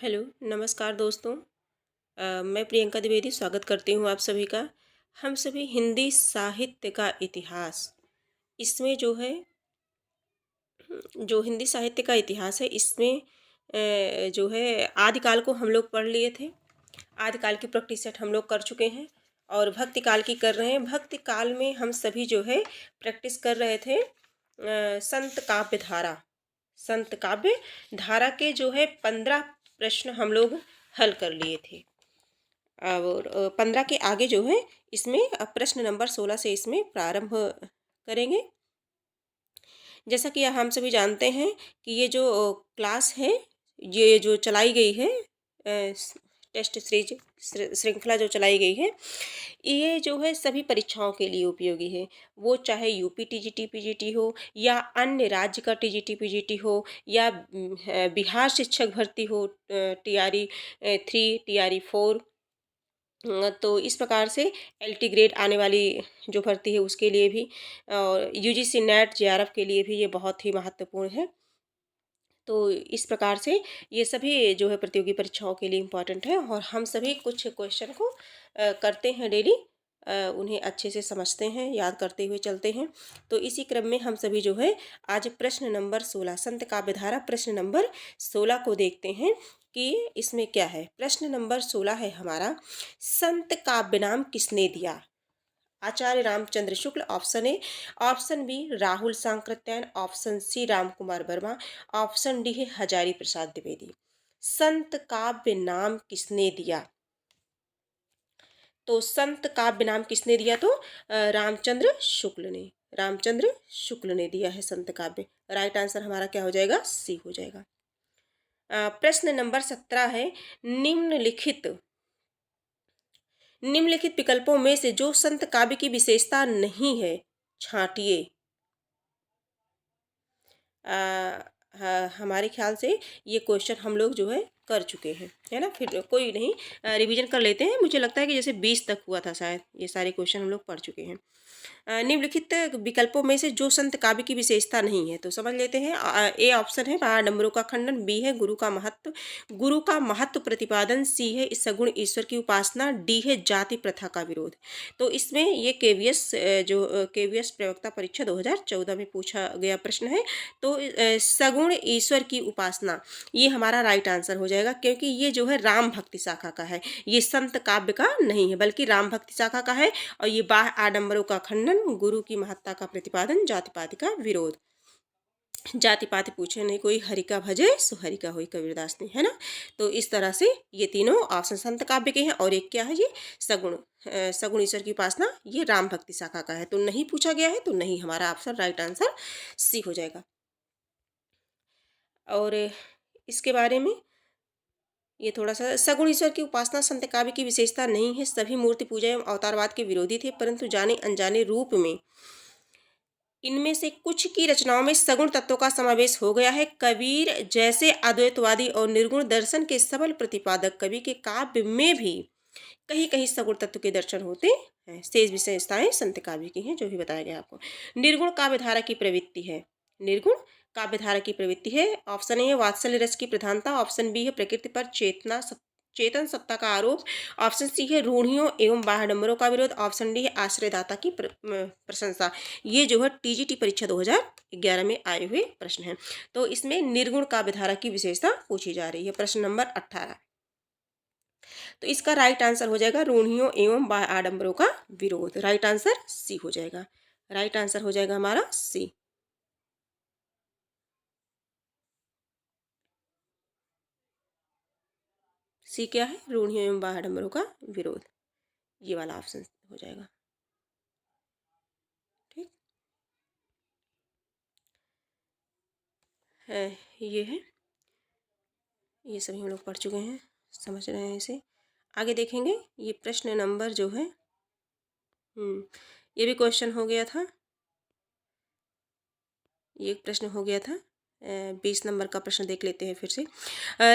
Hello, नमस्कार दोस्तों। मैं प्रियंका द्विवेदी स्वागत करती हूँ आप सभी का। हम सभी हिंदी साहित्य का इतिहास, इसमें जो हिंदी साहित्य का इतिहास है इसमें जो है आदिकाल को हम लोग पढ़ लिए थे। आदिकाल की प्रैक्टिस सेट हम लोग कर चुके हैं और भक्ति काल की कर रहे हैं। भक्ति काल में हम सभी जो है प्रैक्टिस कर रहे थे संत काव्य धारा। संत काव्य धारा के जो है 15 प्रश्न हम लोग हल कर लिए थे और 15 के आगे जो है इसमें प्रश्न नंबर 16 से इसमें प्रारंभ करेंगे। जैसा कि हम सभी जानते हैं कि ये जो क्लास है, ये जो चलाई गई है टेस्ट सीरीज श्रृंखला जो चलाई गई है, ये जो है सभी परीक्षाओं के लिए उपयोगी है। वो चाहे यूपी टीजीटी पीजीटी हो या अन्य राज्य का टीजीटी पीजीटी हो या बिहार शिक्षक भर्ती हो, टीआरई 3 टीआरई 4। तो इस प्रकार से एलटी ग्रेड आने वाली जो भर्ती है उसके लिए भी और यूजीसी नेट जेआरएफ के लिए भी ये बहुत ही महत्वपूर्ण है। तो इस प्रकार से ये सभी जो है प्रतियोगी परीक्षाओं के लिए इम्पोर्टेंट है और हम सभी कुछ क्वेश्चन को करते हैं डेली, उन्हें अच्छे से समझते हैं, याद करते हुए चलते हैं। तो इसी क्रम में हम सभी जो है आज प्रश्न नंबर 16 संत काव्य धारा प्रश्न नंबर 16 को देखते हैं कि इसमें क्या है। प्रश्न नंबर 16 है हमारा, संत काव्य नाम किसने दिया? Acharya Ramchandra Shukla option A, option B Rahul Sankrityayan, option C Ram Kumar Verma, option D है हजारी प्रसाद द्विवेदी। संत काव्य नाम किसने दिया? तो संत काव्य नाम किसने दिया? तो रामचंद्र शुक्ल ने, रामचंद्र शुक्ल ने दिया है संत काव्य। राइट आंसर हमारा क्या हो जाएगा? सी हो जाएगा। प्रश्न नंबर 17 है, निम्नलिखित विकल्पों में से जो संत काव्य की विशेषता नहीं है छांटिए। हमारे ख्याल से ये क्वेश्चन हम लोग जो है कर चुके हैं, है ना। फिर कोई नहीं, रिवीजन कर लेते हैं। मुझे लगता है कि जैसे 20 तक हुआ था शायद, ये सारे क्वेश्चन हम लोग पढ़ चुके हैं। निम्नलिखित विकल्पों में से जो संत काव्य की विशेषता नहीं है तो समझ लेते हैं। ए ऑप्शन है 12 नंबरों का खंडन, बी है गुरु का महत्व प्रतिपादन, सी है सगुण ईश्वर की उपासना, डी है जाति प्रथा का विरोध। तो इसमें ये केवीएस प्रवक्ता परीक्षा 2014 में पूछा गया प्रश्न है। तो सगुण ईश्वर की उपासना ये हमारा राइट आंसर हो जाएगा, क्योंकि ये जो है राम भक्ति शाखा का है, ये संत काव्य का नहीं है बल्कि राम भक्ति शाखा का है। और ये बाह्य आडंबरों का खंडन, गुरु की महत्ता का प्रतिपादन, जाति पाति का विरोध। जाति पाति पूछे नहीं कोई, हरि का भजे सो हरि का होई, कबीरदास ने, है ना। तो इस तरह से ये तीनों ऑप्शन संत काव्य के हैं और एक क्या है, ये सगुण ईश्वर की उपासना, ये राम भक्ति शाखा का है। तो नहीं पूछा गया है तो नहीं, हमारा ऑप्शन राइट आंसर सी हो जाएगा। और इसके बारे में ये थोड़ा सा, सगुण ईश्वर की उपासना संत काव्य की विशेषता नहीं है। सभी मूर्ति पूजा एवं अवतारवाद के विरोधी थे, परंतु जाने अनजाने रूप में इनमें से कुछ की रचनाओं में सगुण तत्वों का समावेश हो गया है। कबीर जैसे अद्वैतवादी और निर्गुण दर्शन के सबल प्रतिपादक कवि के काव्य में भी कहीं कहीं सगुण तत्व के दर्शन होते हैं। शेष विशेषताएं संत काव्य की हैं, जो भी बताया गया आपको। निर्गुण काव्यधारा की प्रवृत्ति है, निर्गुण काव्यधारा की प्रवृत्ति है। ऑप्शन ए है वात्सल्य रस की प्रधानता, ऑप्शन बी है प्रकृति पर चेतन सत्ता का आरोप, ऑप्शन सी है रूढ़ियों एवं बाह्यडंबरों का विरोध, ऑप्शन डी है आश्रयदाता की प्रशंसा। ये जो है टीजीटी परीक्षा 2011 में आए हुए प्रश्न हैं। तो इसमें निर्गुण काव्यधारा की विशेषता पूछी जा रही है, प्रश्न नंबर 18। तो इसका राइट आंसर हो जाएगा रूढ़ियों एवं बाह्य आडंबरों का विरोध। राइट आंसर सी हो जाएगा, राइट आंसर हो जाएगा हमारा सी। सी क्या है? रूढ़ियों एवं बाह्य आडंबरों का विरोध, ये वाला ऑप्शन हो जाएगा। ठीक है, ये है, ये सभी हम लोग पढ़ चुके हैं, समझ रहे हैं इसे। आगे देखेंगे ये प्रश्न नंबर जो है, ये भी क्वेश्चन हो गया था, ये एक प्रश्न हो गया था। 20 नंबर का प्रश्न देख लेते हैं फिर से।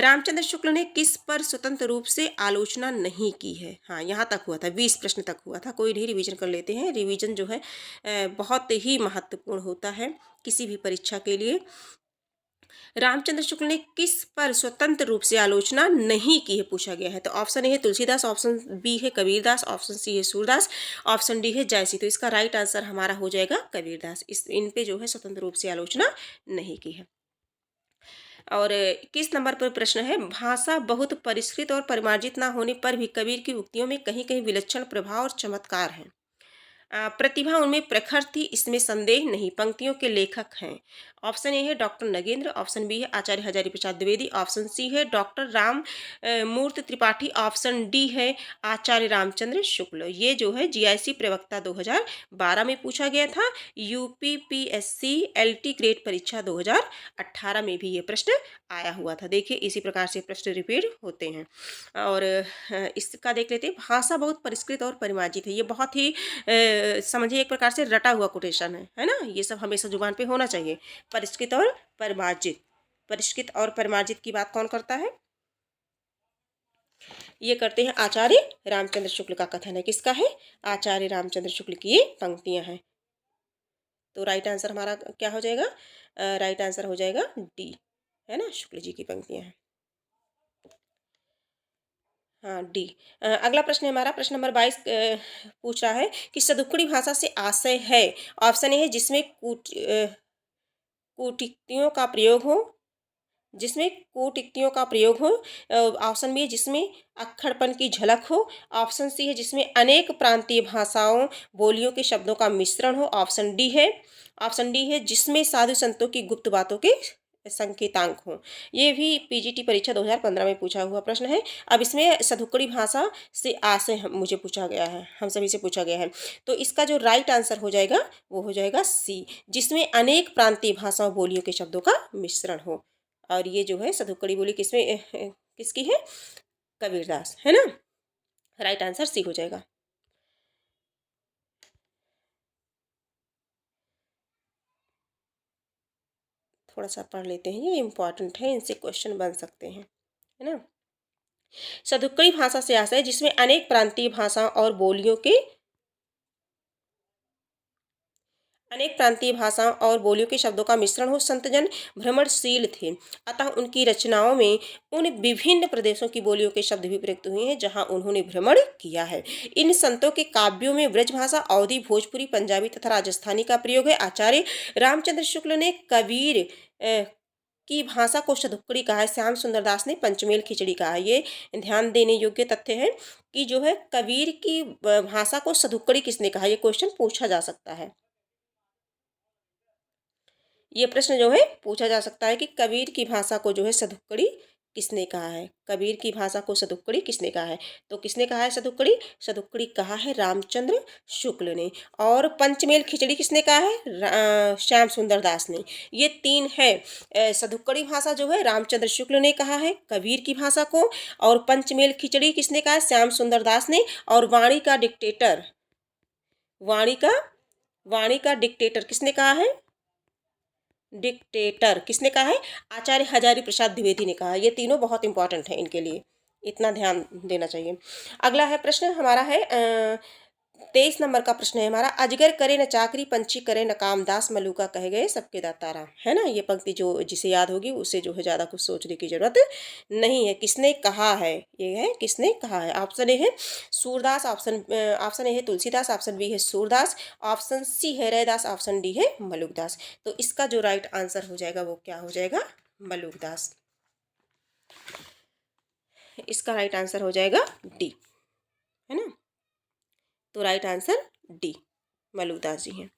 रामचंद्र शुक्ल ने किस पर स्वतंत्र रूप से आलोचना नहीं की है? हाँ, यहाँ तक हुआ था, 20 प्रश्न तक हुआ था। कोई नहीं, रिवीजन कर लेते हैं। रिवीजन जो है बहुत ही महत्वपूर्ण होता है किसी भी परीक्षा के लिए। रामचंद्र शुक्ल ने किस पर स्वतंत्र रूप से आलोचना नहीं की है, पूछा गया है। तो ऑप्शन ए है तुलसीदास, ऑप्शन बी है कबीरदास, ऑप्शन सी है सूरदास, ऑप्शन डी है जयसी। तो इसका राइट आंसर हमारा हो जाएगा कबीरदास। इन पे जो है स्वतंत्र रूप से आलोचना नहीं की है। और किस नंबर पर प्रश्न है, भाषा बहुत परिष्कृत और परिमार्जित ना होने पर भी कबीर की उक्तियों में कहीं कहीं विलक्षण प्रभाव और चमत्कार है। प्रतिभा उनमें प्रखर थी, इसमें संदेह नहीं, पंक्तियों के लेखक हैं। ऑप्शन ए है डॉक्टर नगेंद्र, ऑप्शन बी है आचार्य हजारी प्रसाद द्विवेदी, ऑप्शन सी है डॉक्टर राम मूर्ति त्रिपाठी, ऑप्शन डी है आचार्य रामचंद्र शुक्ल। ये जो है जीआईसी प्रवक्ता 2012 में पूछा गया था। यूपीपीएससी एलटी ग्रेड परीक्षा 2018 में भी ये प्रश्न आया हुआ था। देखिए इसी प्रकार से प्रश्न रिपीट होते हैं। और इसका देख लेते हैं, भाषा बहुत परिष्कृत और परिमार्जित है। ये बहुत ही समझिए एक प्रकार से रटा हुआ कोटेशन है ना। ये सब हमेशा जुबान पे होना चाहिए। परिष्कृत और परिमार्जित, परिष्कृत और परिमार्जित की बात कौन करता है, ये करते हैं आचार्य रामचंद्र शुक्ल का कथन है। किसका है, आचार्य रामचंद्र शुक्ल की ये पंक्तियां हैं। तो राइट आंसर हमारा क्या हो जाएगा, राइट आंसर हो जाएगा डी, है ना, शुक्ल जी की पंक्तियां हैं। हाँ डी। अगला प्रश्न है हमारा, प्रश्न नंबर 22 पूछ रहा है कि सदुक्कड़ी भाषा से आशय है। ऑप्शन ए है जिसमें कूटिक्तियों का प्रयोग हो, जिसमें कूटिक्तियों का प्रयोग हो। ऑप्शन बी है जिसमें अक्खड़पन की झलक हो। ऑप्शन सी है जिसमें अनेक प्रांतीय भाषाओं बोलियों के शब्दों का मिश्रण हो। ऑप्शन डी है जिसमें साधु संतों की गुप्त बातों के संकेतांक हो। ये भी पीजीटी परीक्षा 2015 में पूछा हुआ प्रश्न है। अब इसमें सदुक्कड़ी भाषा से आशय मुझे पूछा गया है, हम सभी से पूछा गया है। तो इसका जो राइट आंसर हो जाएगा वो हो जाएगा सी, जिसमें अनेक प्रांतीय भाषाओं बोलियों के शब्दों का मिश्रण हो। और ये जो है सदुक्कड़ी बोली किसमें किसकी है, कबीरदास, है ना। राइट आंसर सी हो जाएगा। थोड़ा सा पढ़ लेते हैं, ये इंपॉर्टेंट है, इनसे क्वेश्चन बन सकते हैं, है ना। सदुक्कड़ी भाषा से आशय जिसमें अनेक प्रांतीय भाषाओं और बोलियों के अनेक प्रांतीय भाषाओं और बोलियों के शब्दों का मिश्रण हो। संतजन भ्रमणशील थे, अतः उनकी रचनाओं में उन विभिन्न प्रदेशों की बोलियों के शब्द भी प्रयुक्त हुए हैं जहां उन्होंने भ्रमण किया है। इन संतों के काव्यों में ब्रज भाषा, अवधी, भोजपुरी, पंजाबी तथा राजस्थानी का प्रयोग है। आचार्य रामचंद्र शुक्ल ने कबीर की भाषा को सदुक्कड़ी कहा है। श्याम सुंदर दास ने पंचमेल खिचड़ी कहा है। ये ध्यान देने योग्य तथ्य है कि जो है कबीर की भाषा को सदुक्कड़ी किसने कहा, ये क्वेश्चन पूछा जा सकता है। ये प्रश्न जो है पूछा जा सकता है कि कबीर की भाषा को जो है सदुक्कड़ी किसने कहा है, कबीर की भाषा को सदुक्कड़ी किसने कहा है। तो किसने कहा है सदुक्कड़ी, सदुक्कड़ी कहा है रामचंद्र शुक्ल ने। और पंचमेल खिचड़ी किसने कहा है, श्याम सुंदर दास ने। ये तीन है। सदुक्कड़ी भाषा जो है रामचंद्र शुक्ल ने कहा है कबीर की भाषा को, और पंचमेल खिचड़ी किसने कहा है, श्याम सुंदर दास ने। और वाणी का डिक्टेटर, वाणी का वाणी का डिक्टेटर किसने कहा है, डिक्टेटर किसने कहा है, आचार्य हजारी प्रसाद द्विवेदी ने कहा। ये तीनों बहुत इंपॉर्टेंट है, इनके लिए इतना ध्यान देना चाहिए। अगला है प्रश्न हमारा है 23 नंबर का प्रश्न है हमारा, अजगर करे न चाकरी पंछी करे न काम, दास मलूका कहे गए सबके दाता राम, है ना। ये पंक्ति जो जिसे याद होगी उसे जो है ज़्यादा कुछ सोचने की जरूरत नहीं है। किसने कहा है, ये है किसने कहा है। ऑप्शन ए है सूरदास, ऑप्शन ए है तुलसीदास, ऑप्शन बी है सूरदास, ऑप्शन सी है रैदास, ऑप्शन डी है मलुकदास। तो इसका जो राइट आंसर हो जाएगा वो क्या हो जाएगा, मलुकदास। इसका राइट आंसर हो जाएगा डी, है ना। तो राइट आंसर डी, मलुकदास जी हैं।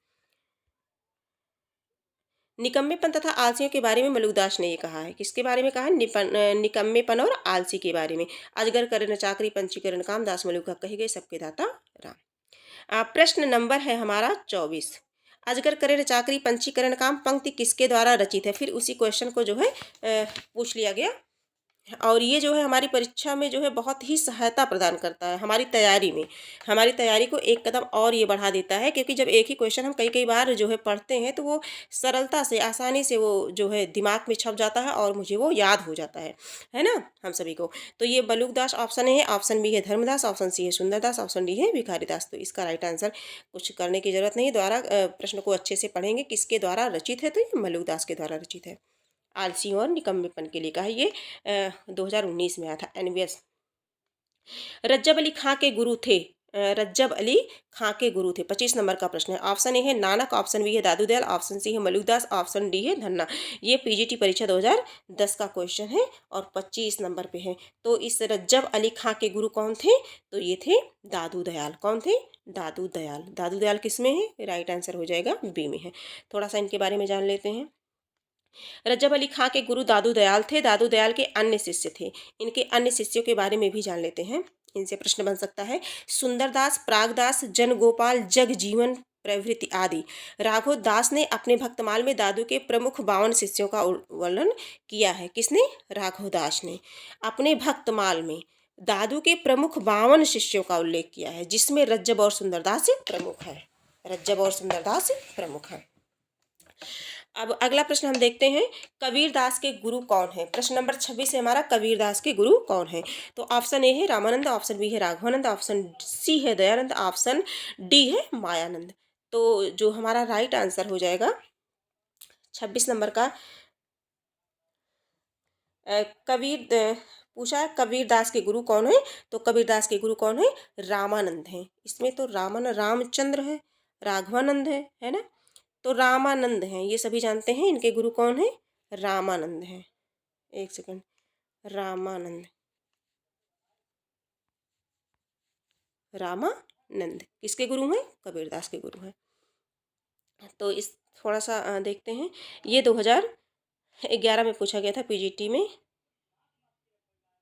निकम्मेपन तथा आलसियों के बारे में मलुकदास ने ये कहा है, किसके बारे में कहा है, निकम्मेपन और आलसी के बारे में। अजगर करे न चाकरी पंछी करे न काम, दास मलूका कहे गए सबके दाता राम। प्रश्न नंबर है हमारा 24, अजगर करे न चाकरी पंछी करे न काम पंक्ति किसके द्वारा रचित है। फिर उसी क्वेश्चन को जो है पूछ लिया गया। और ये जो है हमारी परीक्षा में जो है बहुत ही सहायता प्रदान करता है हमारी तैयारी में, हमारी तैयारी को एक कदम और ये बढ़ा देता है। क्योंकि जब एक ही क्वेश्चन हम कई कई बार जो है पढ़ते हैं तो वो सरलता से आसानी से वो जो है दिमाग में छप जाता है और मुझे वो याद हो जाता है ना, हम सभी को। तो ये मलुकदास ऑप्शन है, ऑप्शन बी है धर्मदास, ऑप्शन सी है सुंदरदास, ऑप्शन डी है भिखारीदास। तो इसका राइट आंसर कुछ करने की जरूरत नहीं, द्वारा प्रश्न को अच्छे से पढ़ेंगे किसके द्वारा रचित है, तो ये मलुकदास के द्वारा रचित है। आलसी और निकम्मेपन के लिए कहा है। ये 2019 में आया था एनवीएस। रज्जब अली खां के गुरु थे। रज्जब अली खां के गुरु थे। 25 नंबर का प्रश्न है। ऑप्शन ए है नानक, ऑप्शन बी है दादू दयाल, ऑप्शन सी है मलिकदास, ऑप्शन डी है धन्ना। ये पीजीटी परीक्षा 2010 का क्वेश्चन है और 25 नंबर पे है। तो इस रज्जब अली खां के गुरु कौन थे? तो ये थे दादू दयाल। कौन थे? दादू दयाल। दादू दयाल किस में है? राइट आंसर हो जाएगा बी में है। थोड़ा सा इनके बारे में जान लेते हैं। रज्जब अली खां के गुरु दादू दयाल थे। दादू दयाल के अन्य शिष्य थे। इनके अन्य शिष्यों के बारे में भी जान लेते हैं। इनसे प्रश्न बन सकता है। सुंदरदास, प्रागदास, जनगोपाल, जगजीवन प्रभृति आदि। राघव दास ने अपने भक्तमाल में दादू के प्रमुख 52 शिष्यों का वर्णन किया है। किसने? राघव दास ने अपने भक्तमाल में दादू के प्रमुख 52 शिष्यों का उल्लेख किया है, जिसमें रज्जब और सुंदरदास प्रमुख है। रज्जब और सुंदरदास प्रमुख है। अब अगला प्रश्न हम देखते हैं। कबीरदास के गुरु कौन है? प्रश्न नंबर 26 है हमारा, कबीरदास के गुरु कौन है? तो ऑप्शन ए है रामानंद, ऑप्शन बी है राघवानंद, ऑप्शन सी है दयानंद, ऑप्शन डी है मायानंद। तो जो हमारा राइट आंसर हो जाएगा 26 नंबर का, पूछा है कबीरदास के गुरु कौन है? तो कबीरदास के गुरु कौन है? रामानंद है। इसमें तो रामचंद्र है, राघवानंद है ना। तो रामानंद हैं, ये सभी जानते हैं। इनके गुरु कौन है? रामानंद हैं। एक सेकंड, रामानंद, रामानंद किसके गुरु हैं? कबीरदास के गुरु हैं। तो इस थोड़ा सा देखते हैं। ये 2011 में पूछा गया था पीजीटी में,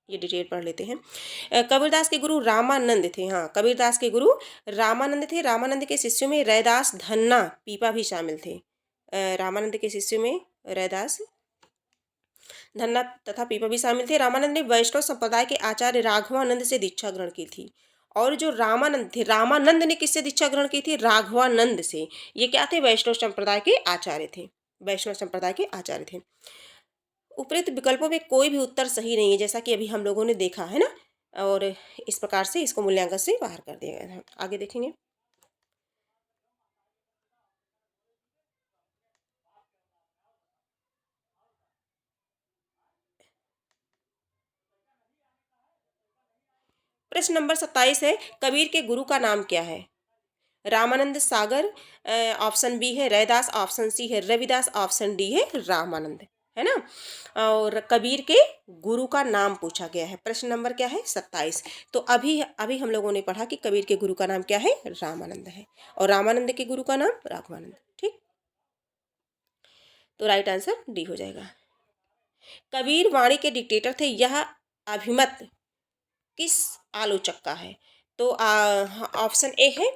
ये डिटेल पढ़ लेते हैं। कबीरदास के गुरु रामानंद थे। हाँ, कबीरदास के गुरु रामानंद थे। रामानंद के शिष्यों में रैदास, धन्ना, पीपा भी शामिल थे। रामानंद के शिष्यों में रैदास, धन्ना तथा पीपा भी शामिल थे। रामानंद ने वैष्णव संप्रदाय के आचार्य राघवानंद से दीक्षा ग्रहण की थी। और जो रामानंद थे, रामानंद ने किससे दीक्षा ग्रहण की थी? राघवानंद से। ये क्या थे? वैष्णव संप्रदाय के आचार्य थे। वैष्णव संप्रदाय के आचार्य थे। उपरोक्त विकल्पों में कोई भी उत्तर सही नहीं है, जैसा कि अभी हम लोगों ने देखा है ना। और इस प्रकार से इसको मूल्यांकन से बाहर कर दिया गया है। आगे देखेंगे। प्रश्न नंबर 27 है। कबीर के गुरु का नाम क्या है? रामानंद सागर, ऑप्शन बी है रैदास, ऑप्शन सी है रविदास, ऑप्शन डी है रामानंद, है ना। और कबीर के गुरु का नाम पूछा गया है। प्रश्न नंबर क्या है? 27। तो अभी अभी हम लोगों ने पढ़ा कि कबीर के गुरु का नाम क्या है? रामानंद है। और रामानंद के गुरु का नाम राघवानंद। ठीक, तो राइट आंसर डी हो जाएगा। कबीर वाणी के डिक्टेटर थे, यह अभिमत किस आलोचक का है? तो ऑप्शन ए है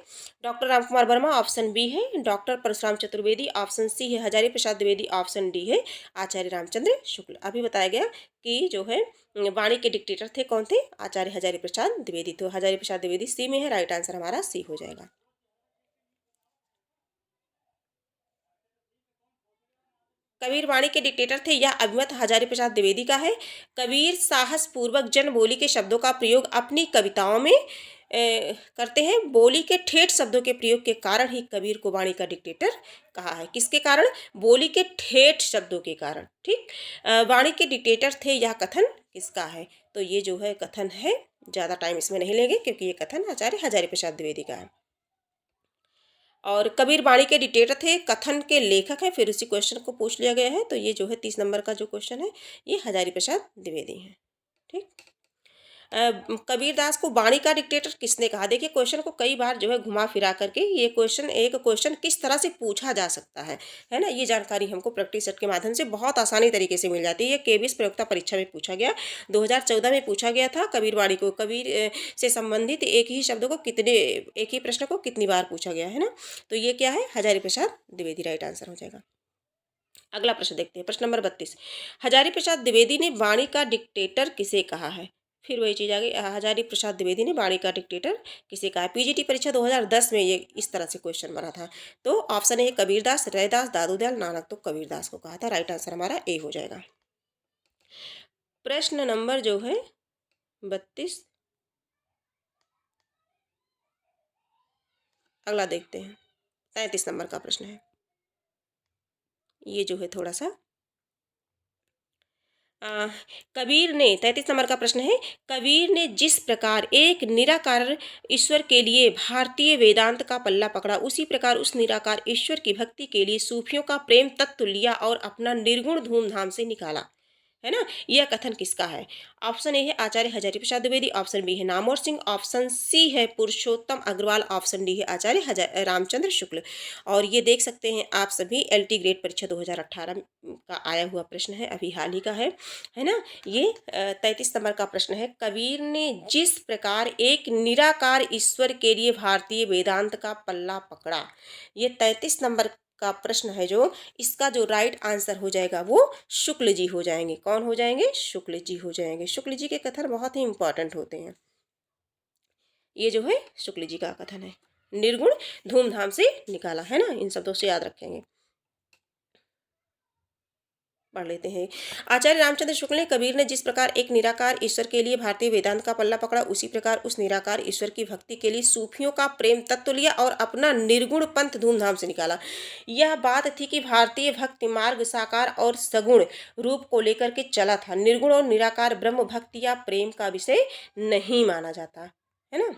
doctor Ramkumar Verma, option B है doctor Parshuram Chaturvedi, option C है हजारी प्रसाद द्विवेदी, ऑप्शन डी है आचार्य रामचंद्र शुक्ल। अभी बताया गया कि जो है वाणी के डिक्टेटर थे कौन थे? आचार्य हजारी प्रसाद द्विवेदी। तो हजारी प्रसाद द्विवेदी सी में है। राइट आंसर हमारा सी हो जाएगा। कबीर वाणी के डिक्टेटर थे, यह अभिमत हजारी प्रसाद द्विवेदी का है। कबीर साहस पूर्वक जन बोली के शब्दों का प्रयोग अपनी कविताओं में करते हैं। बोली के ठेठ शब्दों के प्रयोग के कारण ही कबीर को वाणी का डिक्टेटर कहा है। किसके कारण? बोली के ठेठ शब्दों के कारण। ठीक, वाणी के डिक्टेटर थे, यह कथन किसका है? तो ये जो है कथन है, ज़्यादा टाइम इसमें नहीं लेंगे क्योंकि ये कथन आचार्य हजारी प्रसाद द्विवेदी का है। और कबीर वाणी के डिक्टेटर थे, कथन के लेखक हैं। फिर उसी क्वेश्चन को पूछ लिया गया है। तो ये जो है 30 नंबर का जो क्वेश्चन है, ये हजारी प्रसाद द्विवेदी है। ठीक, कबीरदास को वाणी का डिक्टेटर किसने कहा? देखिए, क्वेश्चन को कई बार जो है घुमा फिरा करके ये क्वेश्चन किस तरह से पूछा जा सकता है ना। ये जानकारी हमको प्रैक्टिस सेट के माध्यम से बहुत आसानी तरीके से मिल जाती है। ये केबीएस प्रयोक्ता परीक्षा में पूछा गया, 2014 में पूछा गया था। कबीर वाणी को, कबीर से संबंधित एक ही शब्द को एक ही प्रश्न को कितनी बार पूछा गया है ना। तो ये क्या है? हजारी प्रसाद द्विवेदी राइट आंसर हो जाएगा। अगला प्रश्न देखते हैं। प्रश्न नंबर 32, हजारी प्रसाद द्विवेदी ने वाणी का डिक्टेटर किसे कहा है? फिर वही चीज आ गई। हजारी प्रसाद द्विवेदी ने वाणी का डिक्टेटर किसे कहा है? पीजीटी परीक्षा 2010 में ये इस तरह से क्वेश्चन बना था। तो ऑप्शन ए है कबीरदास, रैदास, दादू दयाल, नानक। तो कबीरदास को कहा था। राइट आंसर हमारा ए हो जाएगा। प्रश्न नंबर जो है 32, अगला देखते हैं। 33 नंबर का प्रश्न है। ये जो है थोड़ा सा अ, कबीर ने 33 नंबर का प्रश्न है, कबीर ने जिस प्रकार एक निराकार ईश्वर के लिए भारतीय वेदांत का पल्ला पकड़ा, उसी प्रकार उस निराकार ईश्वर की भक्ति के लिए सूफियों का प्रेम तत्व लिया और अपना निर्गुण धूमधाम से निकाला, है ना। यह कथन किसका है? ऑप्शन ए है आचार्य हजारी प्रसाद द्विवेदी, ऑप्शन बी है नामवर सिंह, ऑप्शन सी है पुरुषोत्तम अग्रवाल, ऑप्शन डी है आचार्य रामचंद्र शुक्ल। और ये देख सकते हैं आप सभी एलटी ग्रेड परीक्षा 2018 का आया हुआ प्रश्न है, अभी हाल ही का है ना। ये 33 नंबर का प्रश्न है, कबीर ने जिस प्रकार एक निराकार ईश्वर के लिए भारतीय वेदांत का पल्ला पकड़ा, ये 33 नंबर का प्रश्न है। जो इसका जो राइट आंसर हो जाएगा वो शुक्ल जी हो जाएंगे। कौन हो जाएंगे? शुक्ल जी हो जाएंगे। शुक्ल जी के कथन बहुत ही इंपॉर्टेंट होते हैं। ये जो है शुक्ल जी का कथन है, निर्गुण धूमधाम से निकाला, है ना। इन शब्दों से याद रखेंगे। पढ़ लेते हैं। आचार्य रामचंद्र शुक्ल ने कबीर ने जिस प्रकार एक निराकार ईश्वर के लिए भारतीय वेदांत का पल्ला पकड़ा, उसी प्रकार उस निराकार ईश्वर की भक्ति के लिए सूफियों का प्रेम तत्व लिया और अपना निर्गुण पंथ धूमधाम से निकाला। यह बात थी कि भारतीय भक्ति मार्ग साकार और सगुण रूप को लेकर के चला था। निर्गुण और निराकार ब्रह्म भक्ति या प्रेम का विषय नहीं माना जाता, है ना।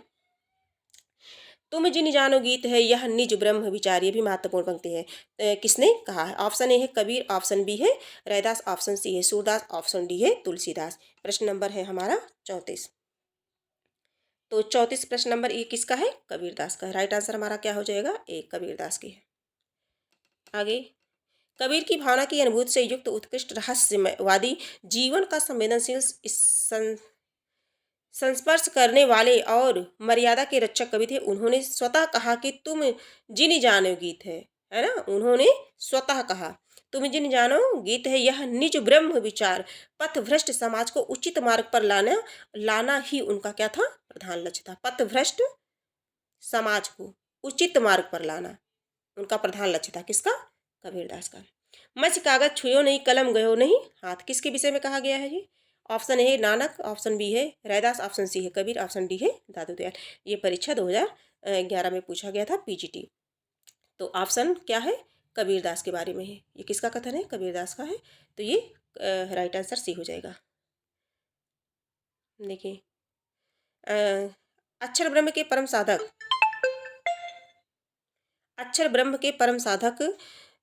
तुम जिन जानो गीत है यह निज ब्रह्म विचार, ये भी महत्वपूर्ण पंक्ति है। किसने कहा है? ऑप्शन ए है कबीर, ऑप्शन बी है रैदास, ऑप्शन सी है सूरदास, ऑप्शन डी है तुलसीदास। प्रश्न नंबर है हमारा 34। तो 34 प्रश्न नंबर ये किसका है? कबीरदास का। राइट आंसर हमारा क्या हो जाएगा? ए, कबीरदास की है। आगे, कबीर की भावना की अनुभूति से युक्त उत्कृष्ट रहस्यवादी जीवन का संवेदनशील संस्पर्श करने वाले और मर्यादा के रक्षक कवि थे। उन्होंने स्वतः कहा कि तुम जिन जानो गीत है ना। उन्होंने स्वतः कहा तुम जिन जानो गीत है यह निज ब्रह्म विचार, पथ भ्रष्ट समाज को उचित मार्ग पर लाना ही उनका क्या था? प्रधान लक्ष्य था। पथ भ्रष्ट समाज को उचित मार्ग पर लाना उनका प्रधान लक्ष्य था। किसका? कबीरदास का। मछ कागज छुयो नहीं, कलम गयो नहीं हाथ, किसके विषय में कहा गया है ये? ऑप्शन ए है नानक, ऑप्शन बी है रैदास, ऑप्शन सी है कबीर, ऑप्शन डी है दादू दयाल। ये परीक्षा 2011 में पूछा गया था, पीजीटी। तो ऑप्शन क्या है? कबीरदास के बारे में है। ये किसका कथन है? कबीरदास का है। तो ये राइट आंसर सी हो जाएगा। देखिए, अक्षर ब्रह्म के परम साधक, अक्षर ब्रह्म के परम साधक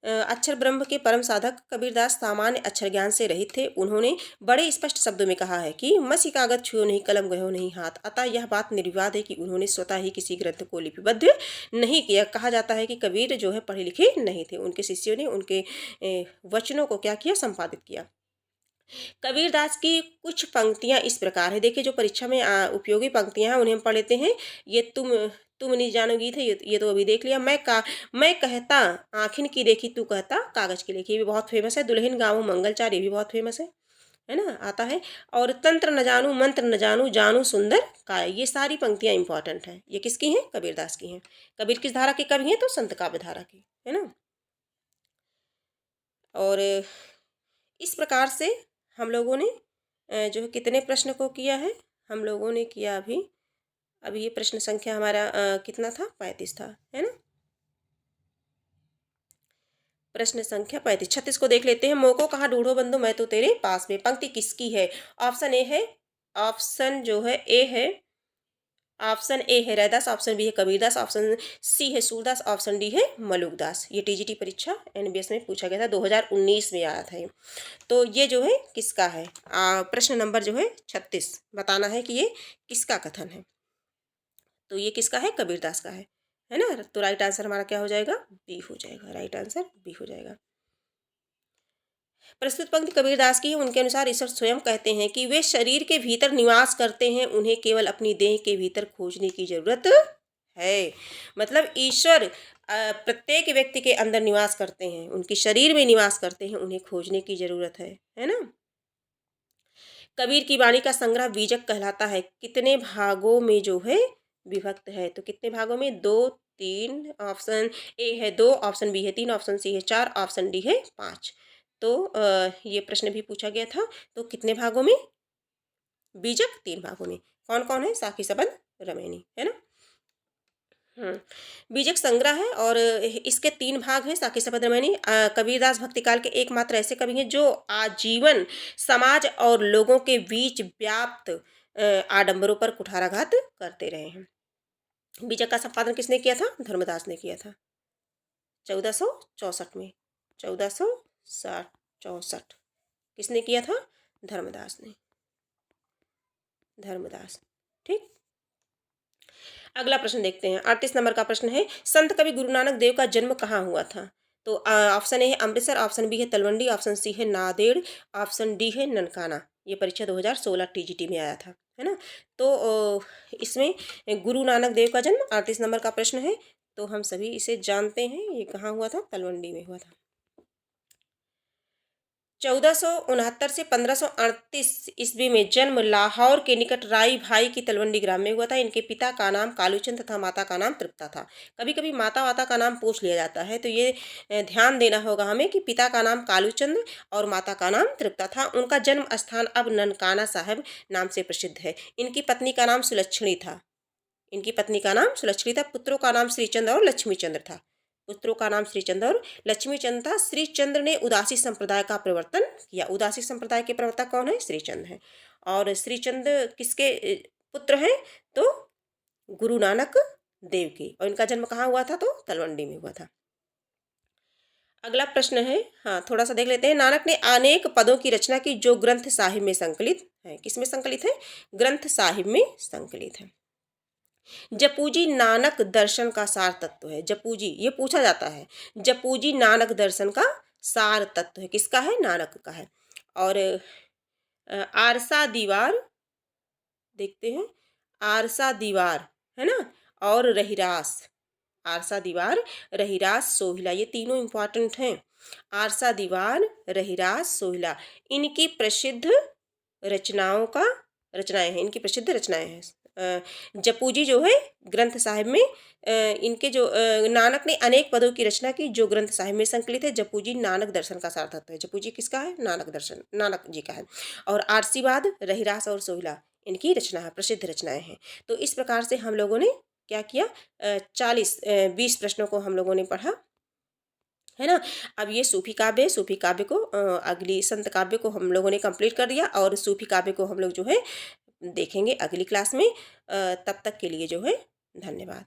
अक्षर ब्रह्म के परम साधक कबीरदास सामान्य अक्षर ज्ञान से रहित थे। उन्होंने बड़े स्पष्ट शब्दों में कहा है कि मसी कागज छुओ नहीं, कलम गयो नहीं हाथ। अतः यह बात निर्विवाद है कि उन्होंने स्वतः ही किसी ग्रंथ को लिपिबद्ध नहीं किया। कहा जाता है कि कबीर जो है पढ़े लिखे नहीं थे, उनके शिष्यों ने उनके वचनों को क्या किया? संपादित किया। कबीरदास की कुछ पंक्तियां इस प्रकार है। देखिए, जो परीक्षा में उपयोगी पंक्तियां हैं उन्हें हम पढ़ लेते हैं। ये तुम नहीं जानो गीत है, ये तो अभी देख लिया। मैं कहता आखिन की देखी, तू कहता कागज की लेखी, ये भी बहुत फेमस है। दुल्हन गाँव मंगलचार, ये भी बहुत फेमस है ना, आता है। और तंत्र न जानू मंत्र न जानू, जानू सुंदर काय, ये सारी पंक्तियां इंपॉर्टेंट हैं। ये किसकी हैं? कबीरदास की हैं। कबीर किस धारा के कवि हैं? तो संत काव्य धारा के, है ना। और इस प्रकार से हम लोगों ने जो है कितने प्रश्न को किया है? हम लोगों ने किया अभी ये प्रश्न संख्या हमारा कितना था? 35 था, है ना। प्रश्न संख्या 35। 36 को देख लेते हैं। मोको कहाँ ढूंढो बंधु मैं तो तेरे पास में, पंक्ति किसकी है? ऑप्शन ए है, ऑप्शन जो है ए है, ऑप्शन ए है रैदास, ऑप्शन बी है कबीरदास, ऑप्शन सी है सूरदास, ऑप्शन डी है मलुकदास। ये टीजीटी परीक्षा एनबीएस में पूछा गया था, 2019 में आया था ये। तो ये जो है किसका है? प्रश्न नंबर जो है 36 बताना है कि ये किसका कथन है। तो ये किसका है? कबीरदास का है ना। तो राइट आंसर हमारा क्या हो जाएगा? बी हो जाएगा। राइट आंसर बी हो जाएगा। प्रस्तुत पंक्ति कबीरदास की है। उनके अनुसार ईश्वर स्वयं कहते हैं कि वे शरीर के भीतर निवास करते हैं, उन्हें केवल अपनी देह के भीतर खोजने की जरूरत है। मतलब ईश्वर प्रत्येक व्यक्ति के अंदर निवास करते हैं, उनके शरीर में निवास करते हैं, उन्हें खोजने की जरूरत है ना। कबीर की वाणी का संग्रह बीजक कहलाता है। कितने भागों में जो है विभक्त है? तो कितने भागों में? 2, 3, ऑप्शन ए है 2, ऑप्शन बी है 3, ऑप्शन सी है 4, ऑप्शन डी है 5। तो ये प्रश्न भी पूछा गया था। तो कितने भागों में? बीजक 3 भागों में। कौन कौन है? साखी, सबंध, रमैनी, है ना। बीजक संग्रह है और इसके 3 भाग हैं। साकी सफदरमणि कबीरदास भक्तिकाल के एकमात्र ऐसे कवि हैं जो आजीवन समाज और लोगों के बीच व्याप्त आडंबरों पर कुठाराघात करते रहे हैं। बीजक का संपादन किसने किया था? धर्मदास ने किया था 1464 में। 1464 किसने किया था? धर्मदास ने। धर्मदास। ठीक, अगला प्रश्न देखते हैं। 38 नंबर का प्रश्न है, संत कवि गुरु नानक देव का जन्म कहाँ हुआ था? तो ऑप्शन ए है अमृतसर, ऑप्शन बी है तलवंडी, ऑप्शन सी है नादेड़, ऑप्शन डी है ननकाना। ये परीक्षा 2016 टीजीटी में आया था, है ना। तो इसमें गुरु नानक देव का जन्म 38 नंबर का प्रश्न है। तो हम सभी इसे जानते हैं, ये कहाँ हुआ था? तलवंडी में हुआ था। 1469 से 1538 ईस्वी में जन्म लाहौर के निकट राई भाई की तलवंडी ग्राम में हुआ था। इनके पिता का नाम कालूचंद तथा माता का नाम तृप्ता था। कभी कभी माता वाता का नाम पूछ लिया जाता है, तो ये ध्यान देना होगा हमें कि पिता का नाम कालूचंद और माता का नाम तृप्ता था। उनका जन्म स्थान अब ननकाना साहिब नाम से प्रसिद्ध है। इनकी पत्नी का नाम सुलक्षणी था। इनकी पत्नी का नाम सुलक्षणी था। पुत्रों का नाम श्रीचंद्र और लक्ष्मीचंद्र था। पुत्रों का नाम श्रीचंद्र और लक्ष्मीचंद्र था। श्रीचंद्र ने उदासी संप्रदाय का प्रवर्तन किया। उदासी संप्रदाय के प्रवर्तक कौन है? श्रीचंद्र हैं। और श्रीचंद्र किसके पुत्र हैं? तो गुरु नानक देव के। और इनका जन्म कहाँ हुआ था? तो तलवंडी में हुआ था। अगला प्रश्न है, हाँ थोड़ा सा देख लेते हैं। नानक ने अनेक पदों की रचना की जो ग्रंथ साहिब में संकलित है। किसमें संकलित है? ग्रंथ साहिब में संकलित है। जपूजी नानक दर्शन का सार तत्व है। जपूजी, ये पूछा जाता है, जपूजी नानक दर्शन का सार तत्व है। किसका है? नानक का है। और आरसा दीवार देखते हैं, आरसा दीवार है ना, और रहिरास। आरसा दीवार, रहिरास, सोहिला, ये तीनों इंपॉर्टेंट हैं। आरसा दीवार, रहिरास, सोहिला, इनकी प्रसिद्ध रचनाएं हैं। इनकी प्रसिद्ध रचनाएं हैं। जपूजी जो है ग्रंथ साहिब में इनके जो नानक ने अनेक पदों की रचना की जो ग्रंथ साहिब में संकलित है। जपूजी नानक दर्शन का सार तत्व है। जपूजी किसका है? नानक दर्शन, नानक जी का है। और आरसीवाद, रहिरास और सोहिला इनकी रचना है, प्रसिद्ध रचनाएं हैं। तो इस प्रकार से हम लोगों ने क्या किया? 20 प्रश्नों को हम लोगों ने पढ़ा, है ना। अब ये सूफी काव्य, सूफी काव्य को अगली संत काव्य को हम लोगों ने कंप्लीट कर दिया और सूफी काव्य को हम लोग जो है देखेंगे अगली क्लास में। तब तक के लिए जो है धन्यवाद।